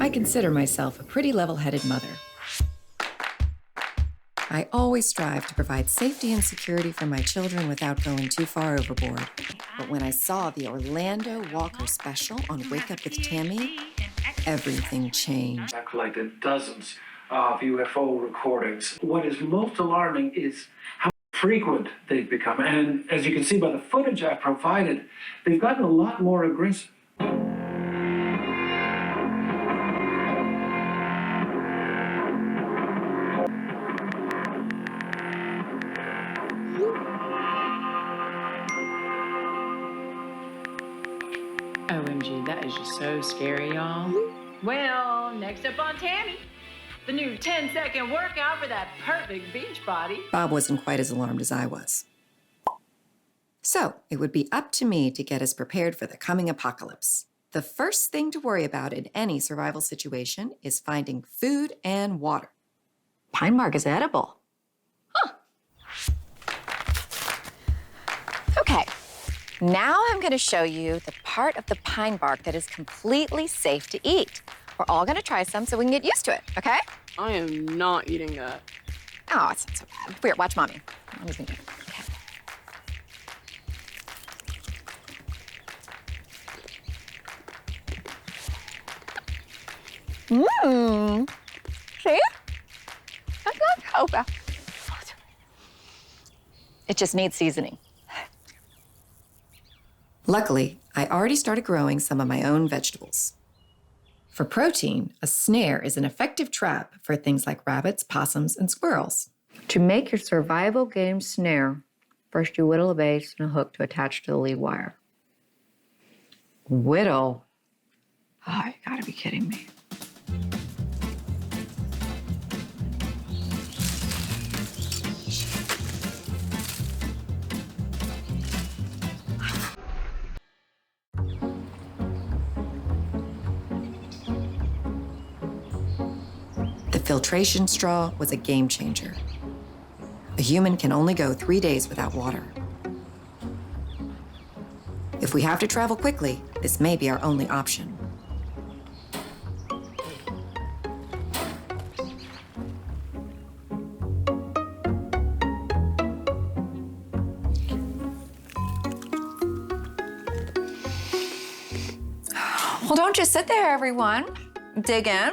I consider myself a pretty level-headed mother. I always strive to provide safety and security for my children without going too far overboard. But when I saw the Orlando Walker special on Wake Up with Tammy, everything changed. I've collected dozens of UFO recordings. What is most alarming is how frequent they've become. And as you can see by the footage I've provided, they've gotten a lot more aggressive. OMG, that is just so scary, y'all. Well, next up on Tammy, the new 10-second workout for that perfect beach body. Bob wasn't quite as alarmed as I was. So it would be up to me to get us prepared for the coming apocalypse. The first thing to worry about in any survival situation is finding food and water. Pine bark is edible. Huh. Okay, now I'm going to show you the part of the pine bark that is completely safe to eat. We're all going to try some so we can get used to it, okay? I am not eating that. Oh, it's not so bad. Here, watch Mommy. Mommy's going to do it. Okay. Mmm. See? That's not so bad. It just needs seasoning. Luckily, I already started growing some of my own vegetables. For protein, a snare is an effective trap for things like rabbits, possums, and squirrels. To make your survival game snare, first you whittle a base and a hook to attach to the lead wire. Whittle? Oh, you gotta be kidding me. The filtration straw was a game changer. A human can only go 3 days without water. If we have to travel quickly, this may be our only option. Well, don't just sit there, everyone. Dig in.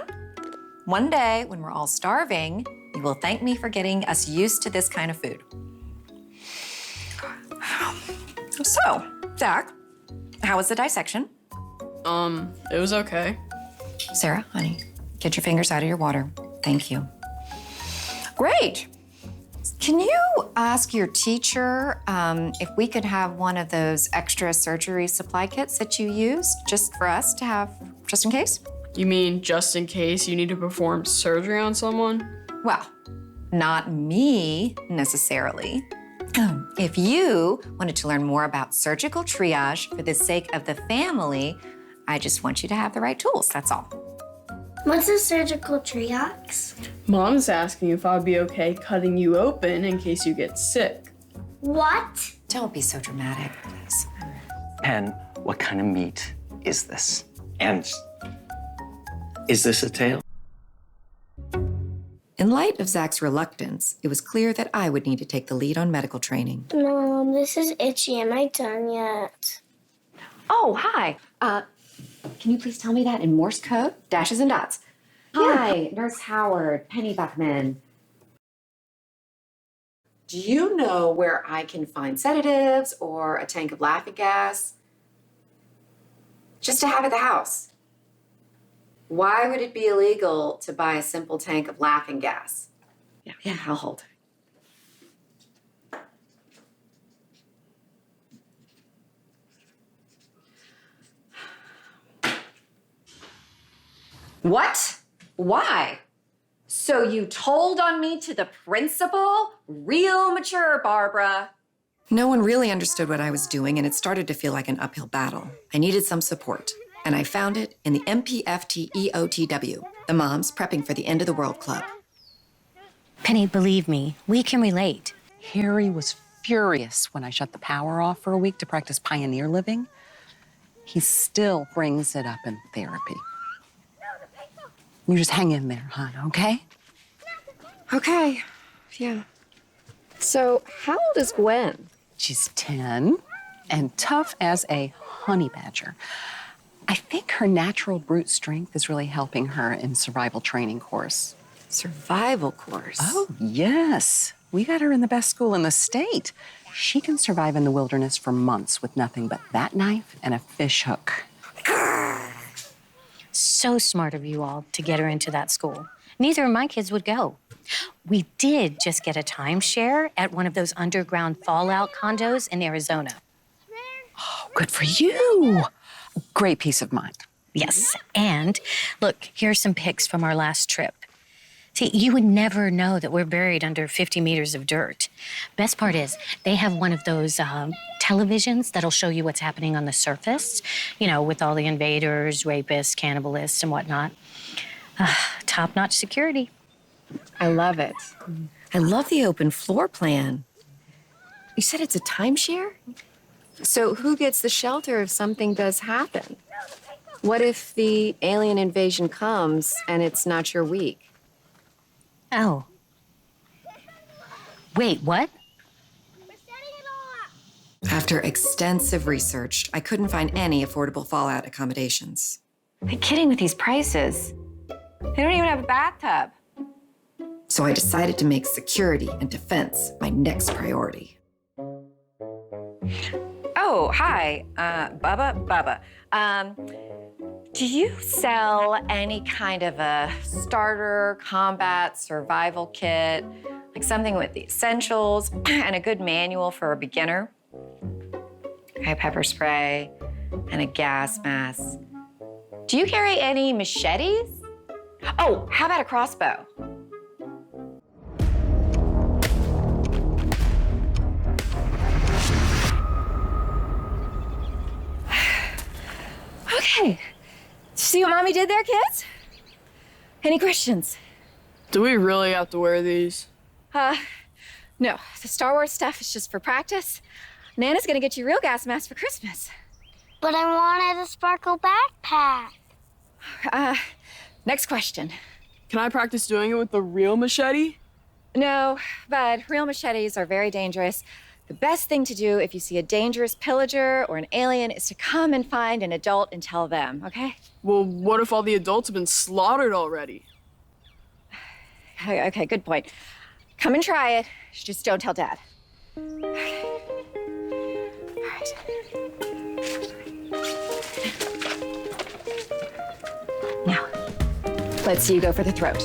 One day, when we're all starving, you will thank me for getting us used to this kind of food. So, Zach, how was the dissection? It was okay. Sarah, honey, get your fingers out of your water. Thank you. Great. Can you ask your teacher if we could have one of those extra surgery supply kits that you used just for us to have, just in case? You mean just in case you need to perform surgery on someone? Well, not me necessarily. If you wanted to learn more about surgical triage for the sake of the family, I just want you to have the right tools, that's all. What's a surgical triage? Mom's asking if I'd be okay cutting you open in case you get sick. What? Don't be so dramatic, Liz. Pen, what kind of meat is this? And is this a tail? In light of Zach's reluctance, it was clear that I would need to take the lead on medical training. Mom, this is itchy. Am I done yet? Oh, hi. Can you please tell me that in Morse code? Dashes and dots. Hi, Nurse Howard, Penny Buckman. Do you know where I can find sedatives or a tank of laughing gas? Just to have at the house. Why would it be illegal to buy a simple tank of laughing gas? Yeah, I'll hold. What? Why? So you told on me to the principal? Real mature, Barbara. No one really understood what I was doing, and it started to feel like an uphill battle. I needed some support, and I found it in the MPFT EOTW, the Moms Prepping for the End of the World Club. Penny, believe me, we can relate. Harry was furious when I shut the power off for a week to practice pioneer living. He still brings it up in therapy. You just hang in there, hon, okay? Okay. Yeah. So, how old is Gwen? She's 10 and tough as a honey badger. I think her natural brute strength is really helping her in survival training course. Survival course. Oh, yes. We got her in the best school in the state. She can survive in the wilderness for months with nothing but that knife and a fish hook. So smart of you all to get her into that school. Neither of my kids would go. We did just get a timeshare at one of those underground fallout condos in Arizona. Oh, good for you. Great peace of mind. Yes, and look, here's some pics from our last trip. See, you would never know that we're buried under 50 meters of dirt. Best part is, they have one of those televisions that'll show you what's happening on the surface, you know, with all the invaders, rapists, cannibalists, and whatnot. Top-notch security. I love it. I love the open floor plan. You said it's a timeshare? So who gets the shelter if something does happen? What if the alien invasion comes and it's not your week? Oh. Wait, what? After extensive research, I couldn't find any affordable fallout accommodations. They're kidding with these prices. They don't even have a bathtub. So I decided to make security and defense my next priority. Oh, hi, Bubba. Do you sell any kind of a starter combat survival kit? Like something with the essentials and a good manual for a beginner? Okay, pepper spray and a gas mask. Do you carry any machetes? Oh, how about a crossbow? Okay. See what Mommy did there, kids? Any questions? Do we really have to wear these? No. The Star Wars stuff is just for practice. Nana's gonna get you real gas masks for Christmas. But I wanted a sparkle backpack. Next question. Can I practice doing it with the real machete? No, but real machetes are very dangerous. The best thing to do if you see a dangerous pillager or an alien is to come and find an adult and tell them, okay? Well, what if all the adults have been slaughtered already? Okay, good point. Come and try it. Just don't tell Dad. Okay. All right. Now, let's see you go for the throat.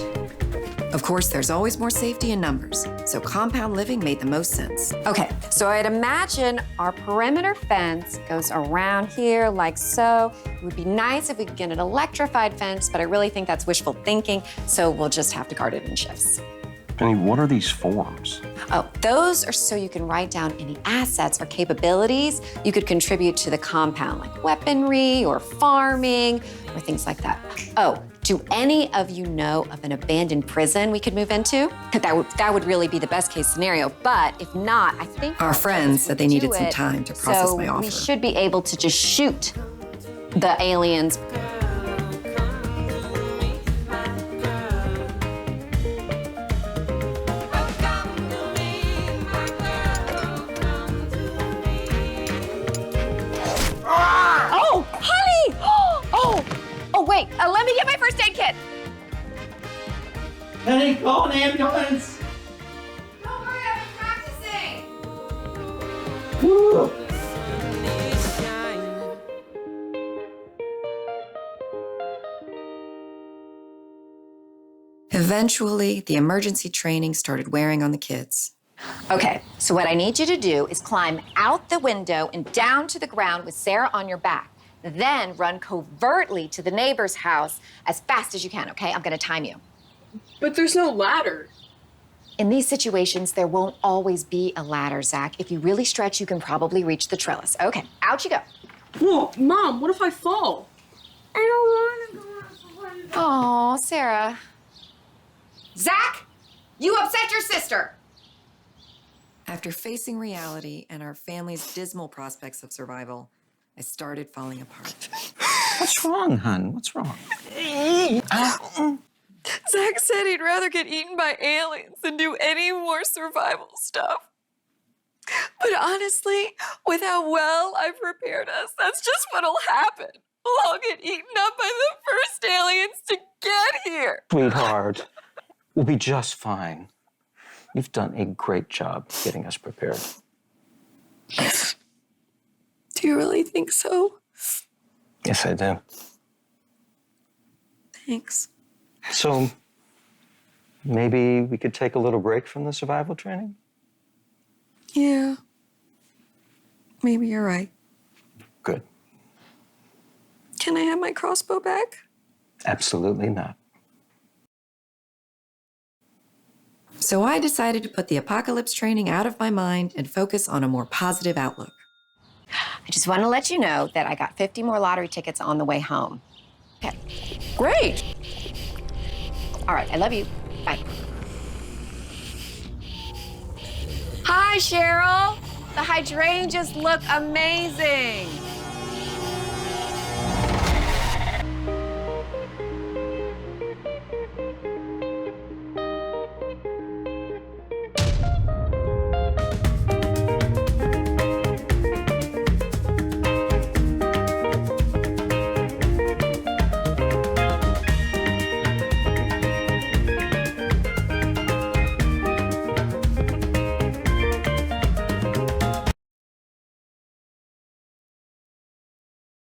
Of course, there's always more safety in numbers, so compound living made the most sense. Okay, so I'd imagine our perimeter fence goes around here like so. It would be nice if we could get an electrified fence, but I really think that's wishful thinking, so we'll just have to guard it in shifts. Penny, what are these forms? Oh, those are so you can write down any assets or capabilities you could contribute to the compound, like weaponry or farming or things like that. Oh, do any of you know of an abandoned prison we could move into? That would really be the best case scenario, but if not, I think Our friends said they needed some time to process my So offer. we should be able to just shoot the aliens. Oh, honey! Oh, wait, let me get my first aid kit. Penny, call an ambulance! Don't worry, I've been practicing. Woo. Eventually, the emergency training started wearing on the kids. Okay, so what I need you to do is climb out the window and down to the ground with Sarah on your back. Then run covertly to the neighbor's house as fast as you can, okay? I'm gonna time you. But there's no ladder. In these situations, there won't always be a ladder, Zach. If you really stretch, you can probably reach the trellis. Okay, out you go. Whoa, Mom, what if I fall? I don't want to go out the window. Aw, Sarah. Zach, you upset your sister. After facing reality and our family's dismal prospects of survival, I started falling apart. What's wrong, hon? What's wrong? Zach said he'd rather get eaten by aliens than do any more survival stuff. But honestly, with how well I've prepared us, that's just what'll happen. We'll all get eaten up by the first aliens to get here. Sweetheart, we'll be just fine. You've done a great job getting us prepared. Do you really think so? Yes, I do. Thanks. So, maybe we could take a little break from the survival training? Yeah. Maybe you're right. Good. Can I have my crossbow back? Absolutely not. So I decided to put the apocalypse training out of my mind and focus on a more positive outlook. I just want to let you know that I got 50 more lottery tickets on the way home. Okay. Great. All right, I love you. Bye. Hi, Cheryl. The hydrangeas look amazing.